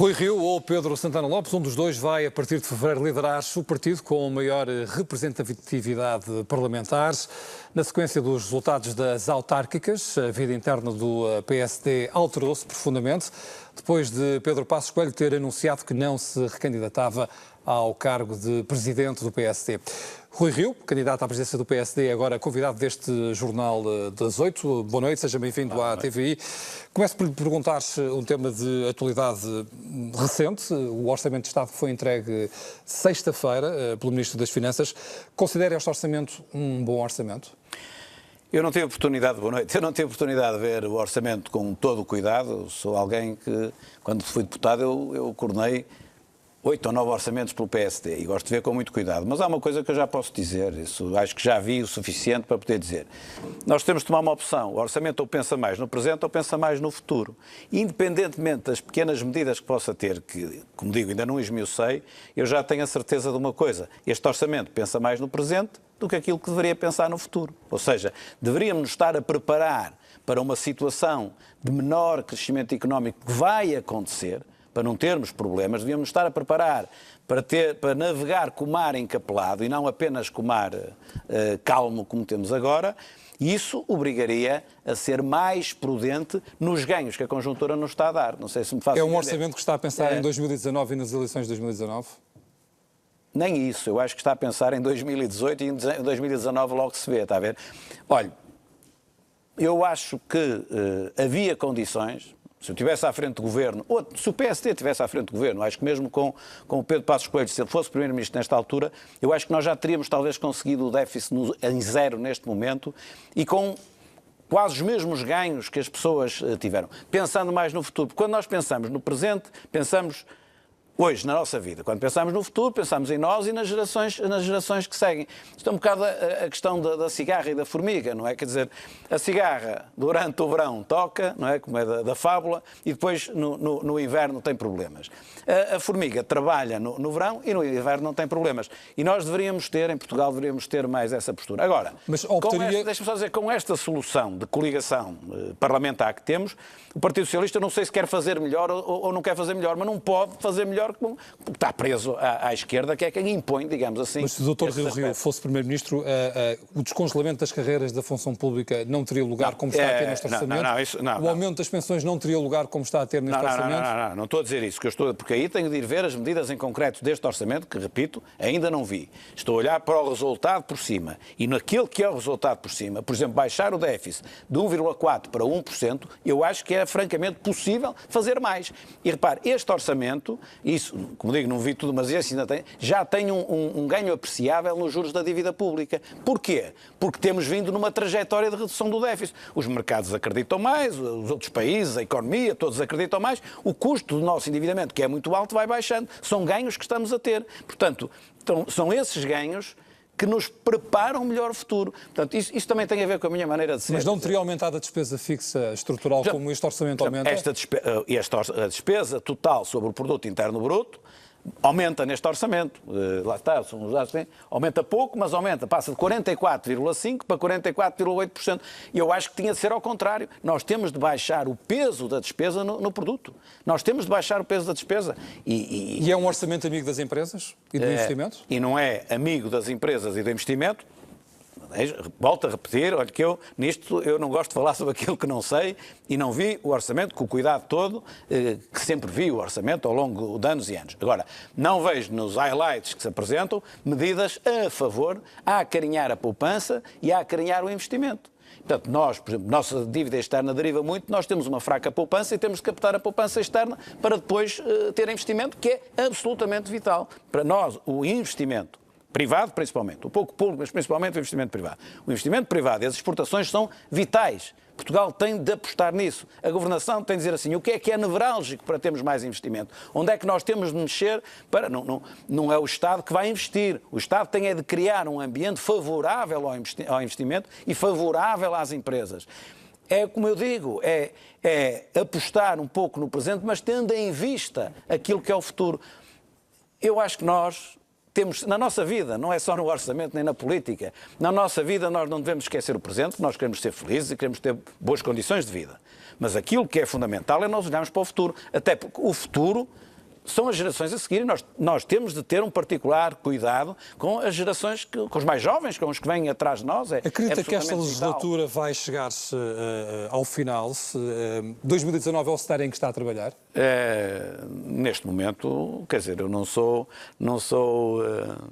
Rui Rio ou Pedro Santana Lopes, um dos dois vai, a partir de fevereiro, liderar o partido com maior representatividade parlamentar. Na sequência dos resultados das autárquicas, a vida interna do PSD alterou-se profundamente, depois de Pedro Passos Coelho ter anunciado que não se recandidatava ao cargo de presidente do PSD. Rui Rio, candidato à presidência do PSD, agora convidado deste Jornal das 8. Boa noite, seja bem-vindo à TVI. Começo por lhe perguntar um tema de atualidade recente. O Orçamento de Estado foi entregue sexta-feira pelo Ministro das Finanças. Considera este orçamento um bom orçamento? Eu não tive oportunidade, boa noite, eu não tive oportunidade de ver o orçamento com todo o cuidado. Sou alguém que, quando fui deputado, eu coordenei 8 ou 9 orçamentos pelo PSD e gosto de ver com muito cuidado. Mas há uma coisa que eu já posso dizer, isso acho que já vi o suficiente para poder dizer. Nós temos de tomar uma opção. O orçamento ou pensa mais no presente ou pensa mais no futuro. Independentemente das pequenas medidas que possa ter, que, como digo, ainda não esmiucei, eu já tenho a certeza de uma coisa. Este orçamento pensa mais no presente do que aquilo que deveria pensar no futuro. Ou seja, deveríamos estar a preparar para uma situação de menor crescimento económico que vai acontecer, para não termos problemas, devíamos estar a preparar para navegar com o mar encapelado e não apenas com o mar calmo como temos agora. E isso obrigaria a ser mais prudente nos ganhos que a conjuntura nos está a dar. Não sei se me faz entender. É um orçamento que está a pensar em 2019 e nas eleições de 2019? Nem isso. Eu acho que está a pensar em 2018 e em 2019 logo se vê, está a ver? Olha, eu acho que havia condições. Se eu estivesse à frente do governo, ou se o PSD estivesse à frente do governo, acho que mesmo com o Pedro Passos Coelho, se ele fosse primeiro-ministro nesta altura, eu acho que nós já teríamos talvez conseguido o déficit em zero neste momento e com quase os mesmos ganhos que as pessoas tiveram. Pensando mais no futuro, porque quando nós pensamos no presente, pensamos hoje, na nossa vida. Quando pensamos no futuro, pensamos em nós e nas gerações que seguem. Isto é um bocado a questão da cigarra e da formiga, não é? Quer dizer, a cigarra durante o verão toca, não é? Como é da fábula, e depois no inverno tem problemas. A formiga trabalha no verão e no inverno não tem problemas. E nós deveríamos ter, em Portugal, deveríamos ter mais essa postura. Agora, deixa-me só dizer, com esta solução de coligação parlamentar que temos, o Partido Socialista não sei se quer fazer melhor ou não quer fazer melhor, mas não pode fazer melhor porque está preso à esquerda, que é quem impõe, digamos assim. Mas se o Dr. Rio fosse Primeiro-Ministro, o descongelamento das carreiras da função pública não teria lugar como está a ter neste orçamento? O aumento das pensões não teria lugar como está a ter neste orçamento? Não estou a dizer isso, porque aí tenho de ir ver as medidas em concreto deste orçamento, que, repito, ainda não vi. Estou a olhar para o resultado por cima. E naquele que é o resultado por cima, por exemplo, baixar o déficit de 1,4% para 1%, eu acho que é francamente possível fazer mais. E repare, este orçamento, isso, como digo, não vi tudo, mas esse ainda tem, já tem um ganho apreciável nos juros da dívida pública. Porquê? Porque temos vindo numa trajetória de redução do déficit. Os mercados acreditam mais, os outros países, a economia, todos acreditam mais. O custo do nosso endividamento, que é muito alto, vai baixando. São ganhos que estamos a ter. Portanto, são esses ganhos que nos preparam melhor o futuro. Portanto, isso também tem a ver com a minha maneira de ser. Mas não teria aumentado a despesa fixa estrutural como este orçamento aumenta? A despesa total sobre o produto interno bruto aumenta neste orçamento. Lá está, aumenta pouco, mas aumenta. Passa de 44,5% para 44,8%. E eu acho que tinha de ser ao contrário. Nós temos de baixar o peso da despesa no produto. Nós temos de baixar o peso da despesa. E é um orçamento amigo das empresas e do investimento? E não é amigo das empresas e do investimento. Volto a repetir, olha que nisto eu não gosto de falar sobre aquilo que não sei e não vi o orçamento com o cuidado todo que sempre vi o orçamento ao longo de anos e anos. Agora, não vejo nos highlights que se apresentam medidas a favor, a acarinhar a poupança e a acarinhar o investimento. Portanto, nós, por exemplo, nossa dívida externa deriva muito, nós temos uma fraca poupança e temos de captar a poupança externa para depois ter investimento, que é absolutamente vital. Para nós, o investimento privado, principalmente, um pouco público, mas principalmente o investimento privado. O investimento privado e as exportações são vitais. Portugal tem de apostar nisso. A governação tem de dizer assim, o que é nevrálgico para termos mais investimento? Onde é que nós temos de mexer para... Não é o Estado que vai investir. O Estado tem de criar um ambiente favorável ao investimento e favorável às empresas. É, como eu digo, é apostar um pouco no presente, mas tendo em vista aquilo que é o futuro. Eu acho que nós temos, na nossa vida, não é só no orçamento nem na política, na nossa vida nós não devemos esquecer o presente, nós queremos ser felizes e queremos ter boas condições de vida. Mas aquilo que é fundamental é nós olharmos para o futuro, até porque o futuro são as gerações a seguir e nós temos de ter um particular cuidado com as gerações, com os mais jovens, com os que vêm atrás de nós. Acredita que esta legislatura vai chegar-se ao final? 2019 é o cenário em que está a trabalhar? Neste momento, quer dizer, eu não sou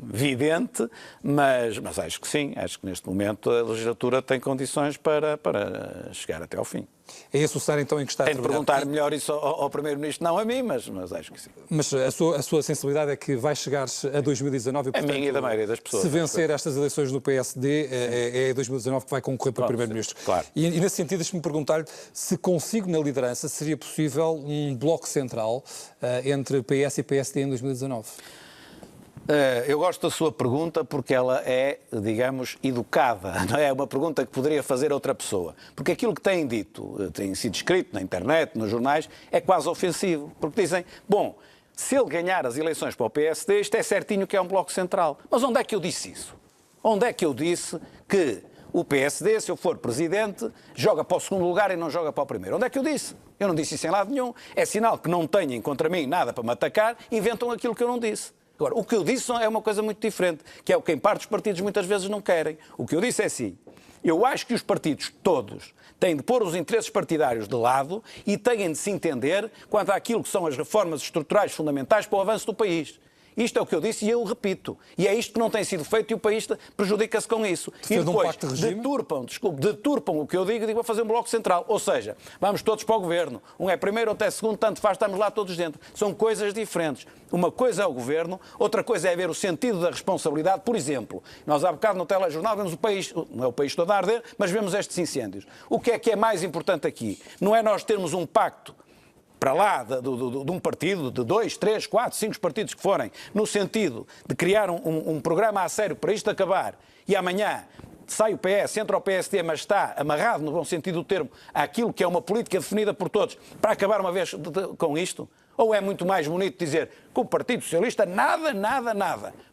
vidente, mas acho que sim, acho que neste momento a legislatura tem condições para chegar até ao fim. É esse o cenário então em que está a trabalhar? Tem de perguntar melhor isso ao Primeiro-Ministro, não a mim, mas acho que sim. Mas a sua sensibilidade é que vai chegar-se a 2019 e, portanto, a minha e da maioria das pessoas. Se vencer estas eleições no PSD, é 2019 que vai concorrer para Primeiro-Ministro. Claro. E nesse sentido, deixe-me perguntar-lhe se consigo na liderança seria possível um bloco central entre PS e PSD em 2019? Eu gosto da sua pergunta porque ela é, digamos, educada. Não é uma pergunta que poderia fazer outra pessoa. Porque aquilo que têm dito, tem sido escrito na internet, nos jornais, é quase ofensivo. Porque dizem, bom, se ele ganhar as eleições para o PSD, isto é certinho que é um bloco central. Mas onde é que eu disse isso? Onde é que eu disse que o PSD, se eu for presidente, joga para o segundo lugar e não joga para o primeiro? Onde é que eu disse? Eu não disse isso em lado nenhum. É sinal que não têm contra mim nada para me atacar, inventam aquilo que eu não disse. Agora, o que eu disse é uma coisa muito diferente, que é o que em parte os partidos muitas vezes não querem. O que eu disse é assim, eu acho que os partidos todos têm de pôr os interesses partidários de lado e têm de se entender quanto àquilo que são as reformas estruturais fundamentais para o avanço do país. Isto é o que eu disse e eu repito. E é isto que não tem sido feito e o país prejudica-se com isso. E depois deturpam o que eu digo e vou fazer um bloco central. Ou seja, vamos todos para o governo. Um é primeiro, outro é segundo, tanto faz, estamos lá todos dentro. São coisas diferentes. Uma coisa é o governo, outra coisa é ver o sentido da responsabilidade. Por exemplo, nós há bocado no telejornal vemos o país, não é o país todo a arder, mas vemos estes incêndios. O que é mais importante aqui? Não é nós termos um pacto para lá de um partido, de 2, 3, 4, 5 partidos que forem, no sentido de criar um programa a sério para isto acabar, e amanhã sai o PS, entra o PSD, mas está amarrado, no bom sentido do termo, àquilo que é uma política definida por todos, para acabar uma vez com isto? Ou é muito mais bonito dizer que o Partido Socialista nada.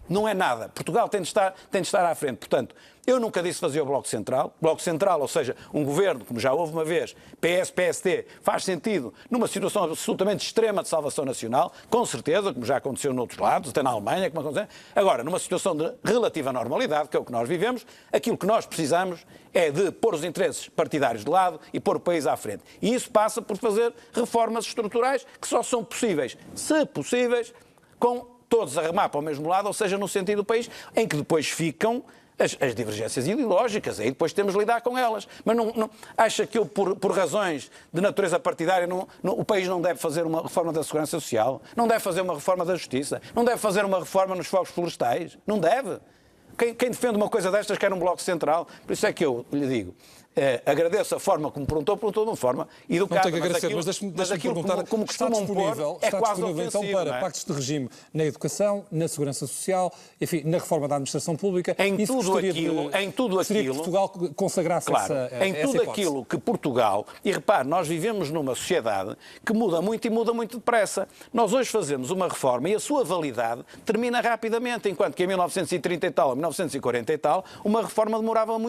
Não é nada. Portugal tem de estar à frente. Portanto, eu nunca disse fazer o Bloco Central. Bloco Central, ou seja, um governo, como já houve uma vez, PS-PSD, faz sentido numa situação absolutamente extrema de salvação nacional, com certeza, como já aconteceu noutros lados, até na Alemanha, como aconteceu. Agora, numa situação de relativa normalidade, que é o que nós vivemos, aquilo que nós precisamos é de pôr os interesses partidários de lado e pôr o país à frente. E isso passa por fazer reformas estruturais que só são possíveis, se possíveis, com todos a remar para o mesmo lado, ou seja, no sentido do país, em que depois ficam as divergências ideológicas, aí depois temos de lidar com elas. Mas não acha que eu, por razões de natureza partidária, o país não deve fazer uma reforma da segurança social, não deve fazer uma reforma da justiça, não deve fazer uma reforma nos fogos florestais? Não deve. Quem defende uma coisa destas quer um bloco central. Por isso é que eu lhe digo, agradeço a forma como perguntou de uma forma educada. Não tenho que agradecer, mas deixe-me perguntar, como está disponível então para pactos de regime na educação, na segurança social, enfim, na reforma da administração pública? Em tudo aquilo, seria que Portugal consagrasse em tudo aquilo que Portugal, e repare, nós vivemos numa sociedade que muda muito e muda muito depressa. Nós hoje fazemos uma reforma e a sua validade termina rapidamente, enquanto que em 1930 e tal, 1940 e tal, uma reforma durava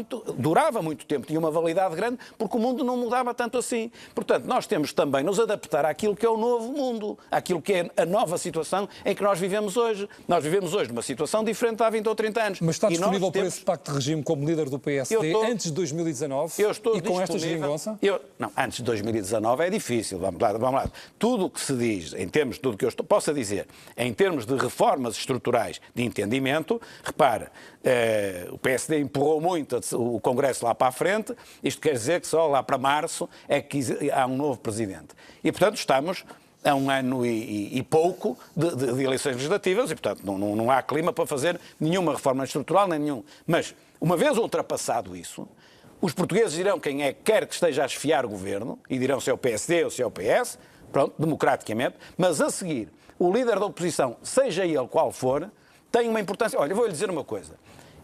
muito tempo, tinha uma validade grande, porque o mundo não mudava tanto assim. Portanto, nós temos também nos adaptar àquilo que é o novo mundo, àquilo que é a nova situação em que nós vivemos hoje. Nós vivemos hoje numa situação diferente de há 20 ou 30 anos. Mas está disponível para esse pacto de regime como líder do PSD antes de 2019 e com esta geringonça? Não, antes de 2019 é difícil. Vamos lá. Tudo o que se diz, em termos de tudo o que eu possa dizer, em termos de reformas estruturais de entendimento, repara, o PSD empurrou muito o Congresso lá para a frente. Isto quer dizer que só lá para março é que há um novo presidente. E, portanto, estamos a um ano e pouco de eleições legislativas e, portanto, não há clima para fazer nenhuma reforma estrutural, nem nenhum. Mas, uma vez ultrapassado isso, os portugueses dirão quem é que quer que esteja a esfiar o governo, e dirão se é o PSD ou se é o PS, pronto, democraticamente, mas a seguir, o líder da oposição, seja ele qual for, tem uma importância. Olha, eu vou-lhe dizer uma coisa.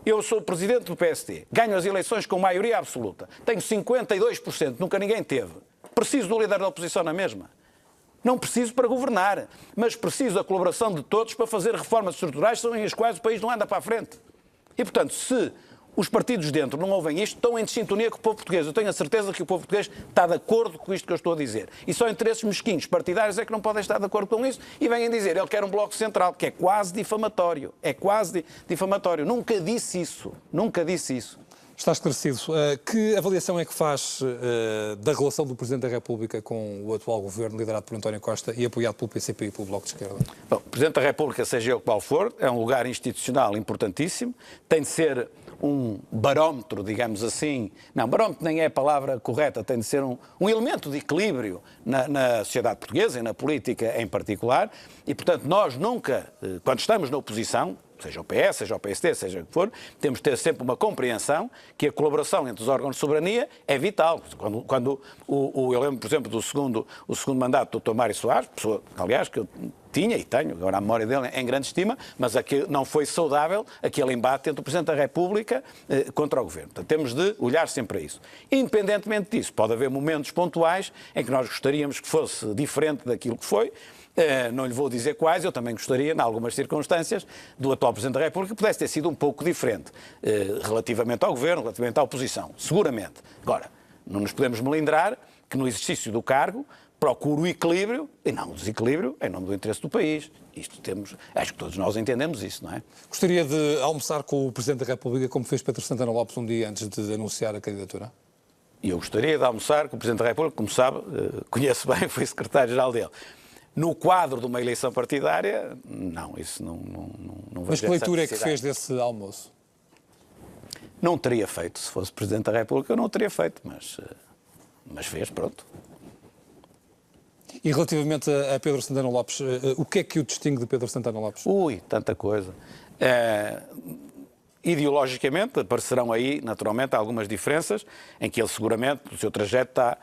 Eu sou presidente do PSD, ganho as eleições com maioria absoluta, tenho 52%, nunca ninguém teve. Preciso do líder da oposição na mesma. Não preciso para governar, mas preciso da colaboração de todos para fazer reformas estruturais sem as quais o país não anda para a frente. E, portanto, se os partidos dentro não ouvem isto, estão em sintonia com o povo português. Eu tenho a certeza que o povo português está de acordo com isto que eu estou a dizer. E só interesses mesquinhos partidários é que não podem estar de acordo com isso e vêm dizer, ele quer um bloco central, que é quase difamatório. É quase difamatório. Nunca disse isso. Nunca disse isso. Está esclarecido. Que avaliação é que faz da relação do Presidente da República com o atual governo, liderado por António Costa e apoiado pelo PCP e pelo Bloco de Esquerda? Bom, o Presidente da República, seja ele qual for, é um lugar institucional importantíssimo, tem de ser um barómetro, digamos assim, não, barómetro nem é a palavra correta, tem de ser um elemento de equilíbrio na sociedade portuguesa e na política em particular, e portanto nós nunca, quando estamos na oposição, seja o PS, seja o PSD, seja o que for, temos de ter sempre uma compreensão que a colaboração entre os órgãos de soberania é vital. Eu lembro, por exemplo, o segundo mandato do Dr. Mário Soares, pessoa, aliás, que eu tinha e tenho, agora a memória dele é em grande estima, mas não foi saudável aquele embate entre o Presidente da República contra o Governo. Portanto, temos de olhar sempre a isso. Independentemente disso, pode haver momentos pontuais em que nós gostaríamos que fosse diferente daquilo que foi. Não lhe vou dizer quais, eu também gostaria, em algumas circunstâncias, do atual Presidente da República que pudesse ter sido um pouco diferente relativamente ao Governo, relativamente à oposição, seguramente. Agora, não nos podemos melindrar que no exercício do cargo procure o equilíbrio e não o desequilíbrio em nome do interesse do país. Acho que todos nós entendemos isso, não é? Gostaria de almoçar com o Presidente da República como fez Pedro Santana Lopes um dia antes de anunciar a candidatura? E eu gostaria de almoçar com o Presidente da República, como sabe, conheço bem, fui secretário-geral dele. No quadro de uma eleição partidária, não, isso não vejo. Mas que leitura é que fez desse almoço? Não teria feito, se fosse Presidente da República, eu não teria feito, mas fez, pronto. E relativamente a Pedro Santana Lopes, o que é que o distingue de Pedro Santana Lopes? Tanta coisa. Ideologicamente, aparecerão aí, naturalmente, algumas diferenças, em que ele seguramente, o seu trajeto está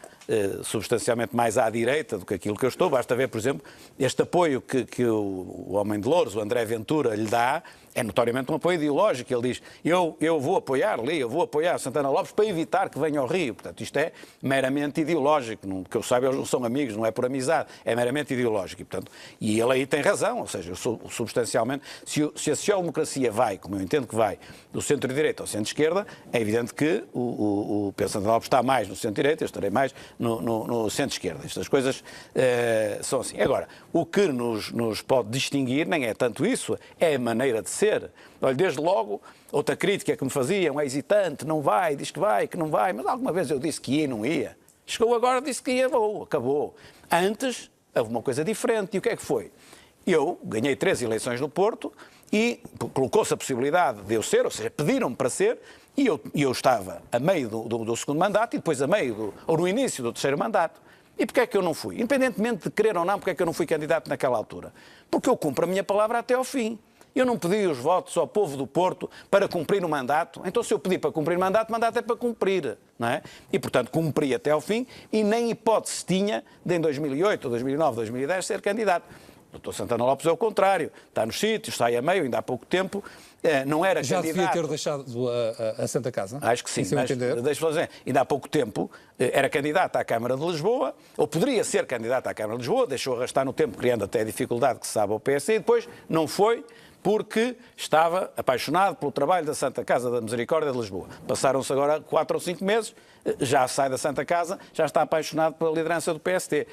substancialmente mais à direita do que aquilo que eu estou. Basta ver, por exemplo, este apoio que o homem de Louros, o André Ventura, lhe dá, é notoriamente um apoio ideológico. Ele diz, eu vou apoiar Santana Lopes para evitar que venha ao Rio. Portanto, isto é meramente ideológico. Que eu saiba, eles não são amigos, não é por amizade, é meramente ideológico. E ele aí tem razão, ou seja, eu sou substancialmente, se a social-democracia vai, como eu entendo que vai, do centro-direita ao centro-esquerda, é evidente que o Pedro Santana Lopes está mais no centro-direita, eu estarei mais no centro-esquerda. Estas coisas são assim. Agora, o que nos pode distinguir nem é tanto isso, é a maneira de ser. Olha, desde logo, outra crítica que me faziam, é hesitante, não vai, diz que vai, que não vai, mas alguma vez eu disse que ia e não ia. Chegou agora, disse que ia, acabou. Antes, houve uma coisa diferente. E o que é que foi? Eu ganhei 3 eleições no Porto e colocou-se a possibilidade de eu ser, ou seja, pediram-me para ser, e eu estava a meio do segundo mandato e depois ou no início do terceiro mandato. E porquê é que eu não fui? Independentemente de querer ou não, porquê é que eu não fui candidato naquela altura? Porque eu cumpro a minha palavra até ao fim. Eu não pedi os votos ao povo do Porto para cumprir o mandato. Então, se eu pedi para cumprir o mandato é para cumprir, não é? E, portanto, cumpri até ao fim e nem hipótese tinha de em 2008, 2009, 2010 ser candidato. O Dr. Santana Lopes é o contrário. Está nos sítios, sai a meio, ainda há pouco tempo. Não era já candidato. Já devia ter deixado a Santa Casa? Acho que sim, mas deixa-me dizer, ainda há pouco tempo era candidato à Câmara de Lisboa, ou poderia ser candidato à Câmara de Lisboa, deixou arrastar no tempo, criando até a dificuldade que se sabe ao PSD, e depois não foi, porque estava apaixonado pelo trabalho da Santa Casa da Misericórdia de Lisboa. Passaram-se agora 4 ou 5 meses, já sai da Santa Casa, já está apaixonado pela liderança do PSD.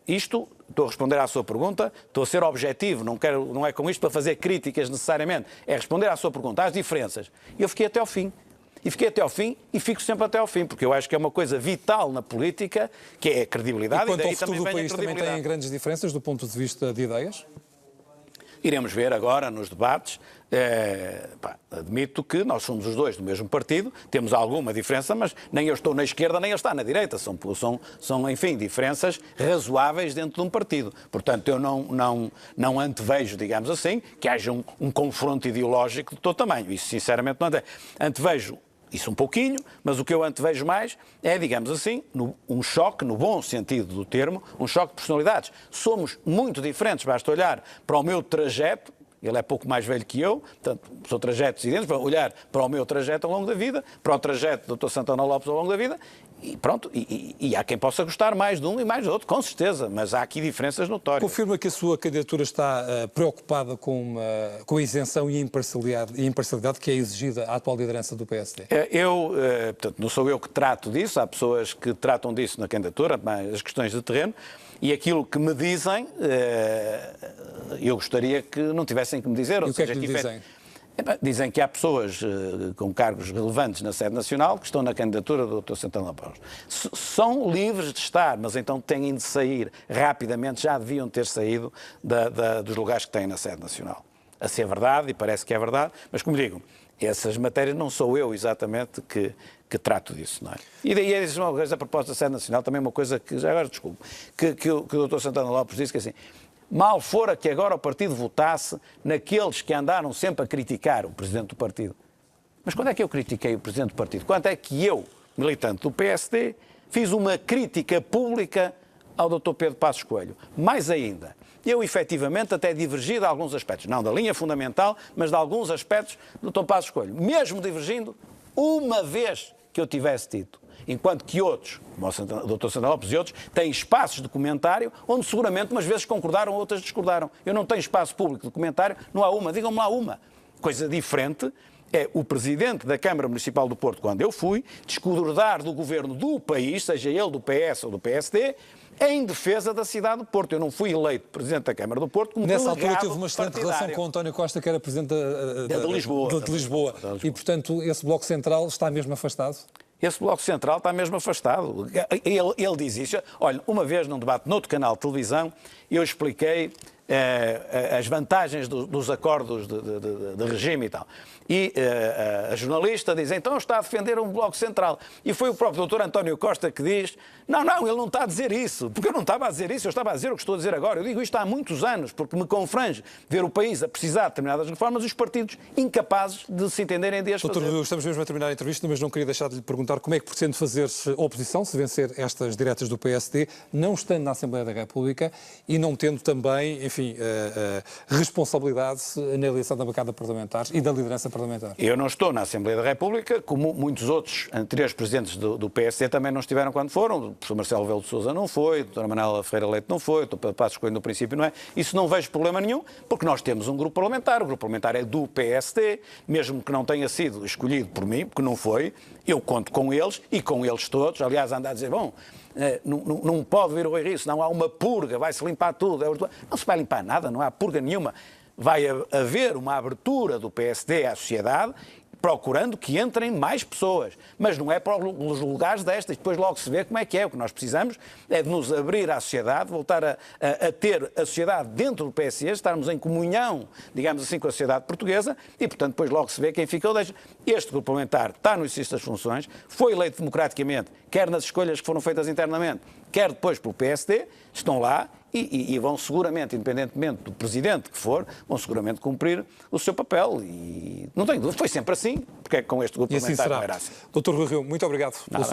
Estou a responder à sua pergunta, estou a ser objetivo, não é com isto para fazer críticas necessariamente, é responder à sua pergunta, às diferenças. E eu fiquei até ao fim. E fiquei até ao fim e fico sempre até ao fim, porque eu acho que é uma coisa vital na política, que é a credibilidade. E quanto ao futuro também do país também tem grandes diferenças do ponto de vista de ideias? Iremos ver agora nos debates. Admito que nós somos os dois do mesmo partido, temos alguma diferença, mas nem eu estou na esquerda nem ele está na direita. São enfim, diferenças razoáveis dentro de um partido. Portanto, eu não antevejo, digamos assim, que haja um confronto ideológico de todo tamanho. Isso, sinceramente, não é. Antevejo isso um pouquinho, mas o que eu antevejo mais é, digamos assim, um choque, no bom sentido do termo, um choque de personalidades. Somos muito diferentes, basta olhar para o meu trajeto, ele é pouco mais velho que eu, portanto, são trajetos idênticos, para olhar para o meu trajeto ao longo da vida, para o trajeto do Dr. Santana Lopes ao longo da vida, E pronto, e há quem possa gostar mais de um e mais do outro, com certeza, mas há aqui diferenças notórias. Confirma que a sua candidatura está preocupada com a isenção e a imparcialidade que é exigida à atual liderança do PSD? Portanto, não sou eu que trato disso, há pessoas que tratam disso na candidatura, as questões de terreno, e aquilo que me dizem, eu gostaria que não tivessem que me dizer. E o que é que lhe dizem? Dizem que há pessoas com cargos relevantes na sede nacional que estão na candidatura do Dr. Santana Lopes. São livres de estar, mas então têm de sair rapidamente, já deviam ter saído dos lugares que têm na sede nacional. Assim é verdade, e parece que é verdade, mas como digo, essas matérias não sou eu exatamente que trato disso, não é? E daí é uma coisa, a propósito da sede nacional, também uma coisa que, já agora desculpe, que o Dr. Santana Lopes disse que assim, mal fora que agora o partido votasse naqueles que andaram sempre a criticar o presidente do partido. Mas quando é que eu critiquei o presidente do partido? Quando é que eu, militante do PSD, fiz uma crítica pública ao Dr. Pedro Passos Coelho? Mais ainda, eu efetivamente até divergi de alguns aspectos, não da linha fundamental, mas de alguns aspectos do Dr. Passos Coelho, mesmo divergindo, uma vez que eu tivesse dito. Enquanto que outros, como o Dr. Santana Lopes e outros, têm espaços de comentário onde seguramente umas vezes concordaram, outras discordaram. Eu não tenho espaço público de comentário, não há uma, digam-me lá uma. Coisa diferente é o Presidente da Câmara Municipal do Porto, quando eu fui, discordar do governo do país, seja ele do PS ou do PSD, em defesa da cidade do Porto. Eu não fui eleito Presidente da Câmara do Porto como nessa altura delegado teve uma excelente partidário. relação com António Costa, que era Presidente de Lisboa. E, portanto, esse Bloco Central está mesmo afastado? Esse Bloco Central está mesmo afastado. Ele diz isso. Olha, uma vez num debate noutro canal de televisão, eu expliquei as vantagens dos acordos de regime e tal. E a jornalista diz, então está a defender um Bloco Central. E foi o próprio Dr. António Costa que diz, não, ele não está a dizer isso, porque eu não estava a dizer isso, eu estava a dizer o que estou a dizer agora. Eu digo isto há muitos anos, porque me confrange ver o país a precisar de determinadas reformas e os partidos incapazes de se entenderem de as fazer. Doutor, estamos mesmo a terminar a entrevista, mas não queria deixar de lhe perguntar como é que pretende fazer oposição, se vencer estas diretas do PSD, não estando na Assembleia da República e não tendo também, enfim, responsabilidade na eleição da bancada parlamentar e da liderança parlamentar. Eu não estou na Assembleia da República, como muitos outros anteriores presidentes do PSD também não estiveram quando foram. O professor Marcelo Rebelo de Sousa não foi, a doutora Manuela Ferreira Leite não foi, o Dr. Passos Coelho no princípio não é. Isso não vejo problema nenhum, porque nós temos um grupo parlamentar, o grupo parlamentar é do PSD, mesmo que não tenha sido escolhido por mim, porque não foi, eu conto com eles e com eles todos. Aliás, anda a dizer, bom, não pode vir o Rui Rio, senão há uma purga, vai-se limpar tudo. Não se vai limpar nada, não há purga nenhuma. Vai haver uma abertura do PSD à sociedade, procurando que entrem mais pessoas, mas não é para os lugares destas, depois logo se vê como é que é. O que nós precisamos é de nos abrir à sociedade, voltar a ter a sociedade dentro do PSD, estarmos em comunhão, digamos assim, com a sociedade portuguesa e, portanto, depois logo se vê quem fica ou deixa. Este grupo parlamentar está no exercício das funções, foi eleito democraticamente, quer nas escolhas que foram feitas internamente, quer depois pelo PSD, estão lá e vão seguramente, independentemente do presidente que for, vão seguramente cumprir o seu papel. E não tenho dúvida, foi sempre assim, porque é que com este grupo parlamentar não era assim. Dr. Rui Rio, muito obrigado pela sua